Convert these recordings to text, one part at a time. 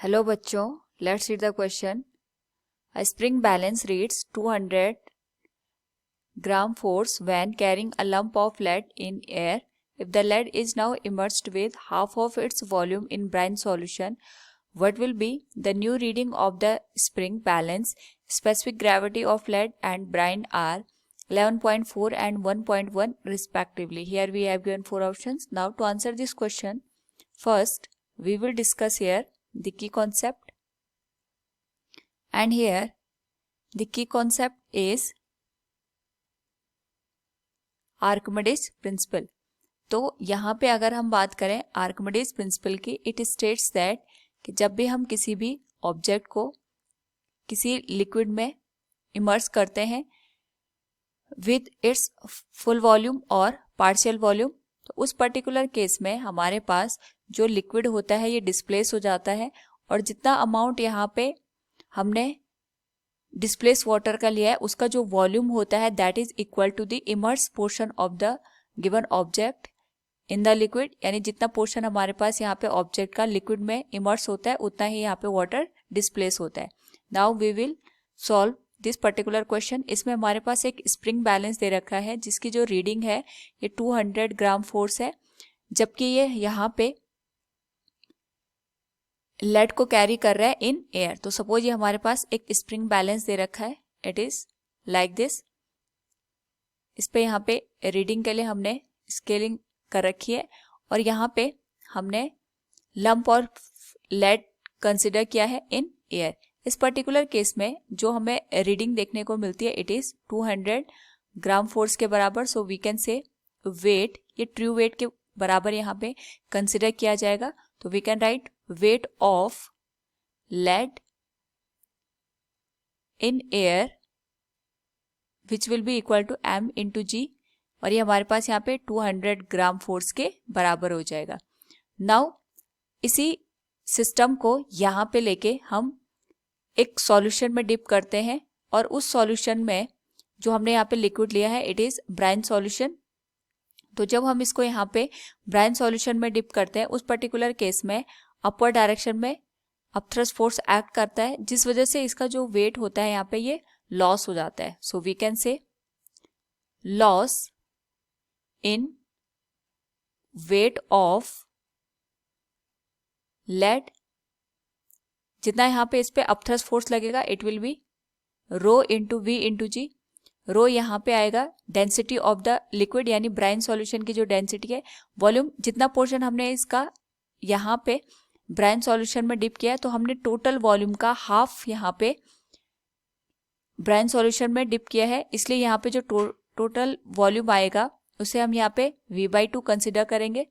Hello बच्चों, let's read the question. A spring balance reads 200 gram force when carrying a lump of lead in air. If the lead is now immersed with half of its volume in brine solution, what will be the new reading of the spring balance? Specific gravity of lead and brine are 11.4 and 1.1 respectively. Here we have given four options. Now to answer this question, first we will discuss here the key concept, and here the key concept is Archimedes principal. तो यहाँ पे अगर हम बात करें Archimedes principal की, it states that कि जब भी हम किसी भी ऑब्जेक्ट को किसी लिक्विड में इमर्स करते हैं विद इट्स फुल वॉल्यूम और पार्शियल वॉल्यूम, तो उस पर्टिकुलर केस में हमारे पास जो लिक्विड होता है ये डिस्प्लेस हो जाता है, और जितना अमाउंट यहाँ पे हमने डिस्प्लेस वाटर का लिया है उसका जो वॉल्यूम होता है that is equal to the immersed portion of the given object in the liquid. यानी जितना पोर्शन हमारे पास यहाँ पे ऑब्जेक्ट का लिक्विड में इमर्स होता है उतना ही यहाँ पे वाटर डिस्प्लेस होता है. Now we will solve this particular question. इसमें हमारे पास एक स्प्रिंग बैलेंस दे रखा है जिसकी जो रीडिंग है ये 200 ग्राम फोर्स है, जबकि ये यहाँ पे लेड को कैरी कर रहा है इन एयर. तो सपोज ये हमारे पास एक स्प्रिंग बैलेंस दे रखा है, इट इज लाइक दिस. इस पे यहाँ पे रीडिंग के लिए हमने स्केलिंग कर रखी है, और यहाँ पे हमने लंप और लेड कंसिडर किया है इन एयर. इस पर्टिकुलर केस में जो हमें रीडिंग देखने को मिलती है इट इज 200 ग्राम फोर्स के बराबर. So we can say weight, ये ट्रू वेट के बराबर यहाँ पे कंसिडर किया जाएगा. तो we can write weight of lead in air which will be equal to m into g, और ये हमारे पास यहाँ पे 200 ग्राम फोर्स के बराबर हो जाएगा. नाउ इसी सिस्टम को यहाँ पे लेके हम एक सॉल्यूशन में डिप करते हैं, और उस सॉल्यूशन में जो हमने यहाँ पे लिक्विड लिया है इट इज ब्राइन सॉल्यूशन. तो जब हम इसको यहाँ पे ब्राइन सॉल्यूशन में डिप करते हैं उस पर्टिकुलर केस में अपवर्ड डायरेक्शन में अपथ्रस्ट फोर्स एक्ट करता है, जिस वजह से इसका जो वेट होता है यहाँ पे ये लॉस हो जाता है. So we can say loss in weight of lead. जितना यहाँ पे इस पे अपथ्रस्ट फोर्स लगेगा it will be rho into V into g. Rho यहाँ पे आएगा डेंसिटी ऑफ द लिक्विड, यानी ब्राइन सॉल्यूशन की जो डेंसिटी है. वॉल्यूम, जितना पोर्शन हमने इसका यहाँ पे ब्राइन सॉल्यूशन में डिप किया है तो हमने टोटल वॉल्यूम का हाफ यहाँ पे ब्राइन सॉल्यूशन में डिप किया है, इसलिए यहाँ पे जो टोटल वॉल्यूम आएगा उसे हम यहाँ पे v/2 कंसिडर करेंगे,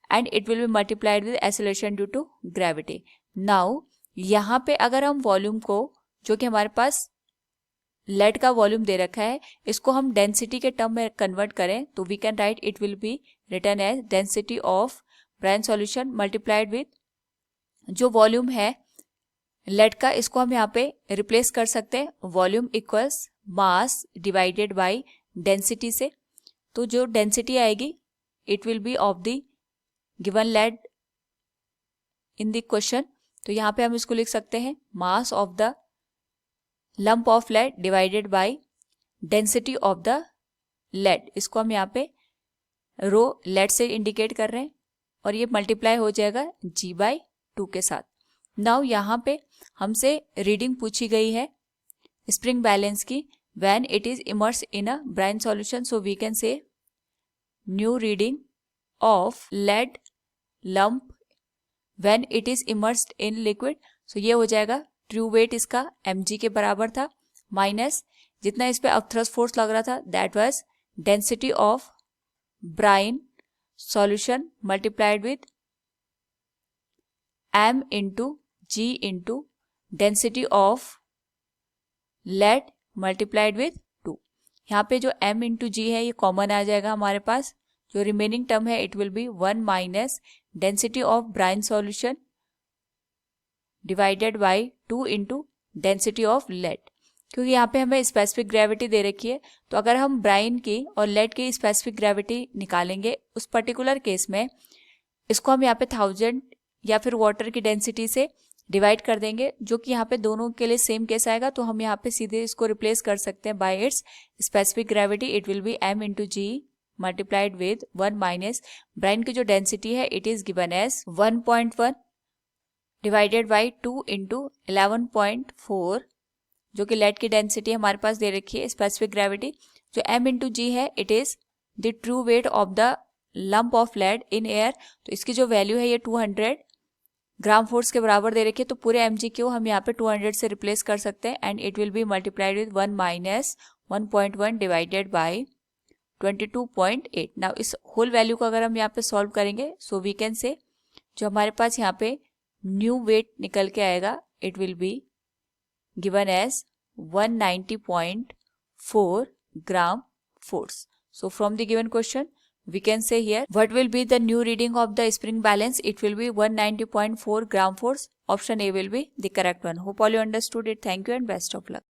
and it will be multiplied with acceleration due to gravity. Now यहाँ पे अगर हम वॉल्यूम को, जो कि हमारे पास लेड का वॉल्यूम दे रखा है, इसको हम डेंसिटी के टर्म में कन्वर्ट करें तो we can write it will be written as density of brine solution multiplied with जो वॉल्यूम है लेड का, इसको हम यहाँ पे रिप्लेस कर सकते हैं volume equals mass divided by density से. तो जो डेंसिटी आएगी it will be of the given lead in the question. तो यहाँ पे हम इसको लिख सकते हैं mass of the lump of lead divided by density of the lead. इसको हम यहाँ पे रो लेड से इंडिकेट कर रहे हैं, और ये मल्टीप्लाई हो जाएगा g/2 के साथ. नाउ यहाँ पे हमसे रीडिंग पूछी गई है स्प्रिंग बैलेंस की when it is immerse in a brine solution. So we can say new reading of lead lump when it is immersed in liquid. So ये हो जाएगा ट्रू वेट इसका mg के बराबर था, माइनस जितना इस पे अपथ्रस्ट फोर्स लग रहा था that was density of brine solution multiplied with m into g into density of lead multiplied with 2. यहाँ पे जो m इंटू g है ये कॉमन आ जाएगा हमारे पास. जो रिमेनिंग टर्म है it will be 1 minus density of brine solution divided by 2 into density of lead. क्योंकि यहाँ पे हमें स्पेसिफिक ग्रेविटी दे रखी है, तो अगर हम ब्राइन की और लेड की स्पेसिफिक ग्रेविटी निकालेंगे उस पर्टिकुलर केस में इसको हम यहाँ पे 1000 या फिर वाटर की डेंसिटी से डिवाइड कर देंगे, जो कि यहाँ पे दोनों के लिए सेम केस आएगा, तो हम यहाँ पे सीधे इसको रिप्लेस कर सकते हैं by its specific gravity. It will be m into g multiplied with 1 minus brine की जो डेंसिटी है it is given as 1.1 divided by 2 into 11.4, जो कि लेड की डेंसिटी हमारे पास दे रखी है स्पेसिफिक ग्रेविटी. जो m इंटू जी है it is the true weight of the lump of lead in air. तो इसकी जो वैल्यू है ये 200 ग्राम फोर्स के बराबर दे रखी है, तो पूरे mg को हम यहाँ पे 200 से रिप्लेस कर सकते हैं. And it will be multiplied with 1 minus 1.1 divided by 22.8. Now इस होल वैल्यू को अगर हम यहाँ पे सॉल्व करेंगे, सो वी कैन से जो हमारे पास यहाँ पे न्यू वेट निकल के आएगा it will be given as 190.4 gram force. So from the given question we can say here what will be the new reading of the spring balance. It will be 190.4 gram force. Option A will be the correct one. Hope all you understood it. Thank you and best of luck.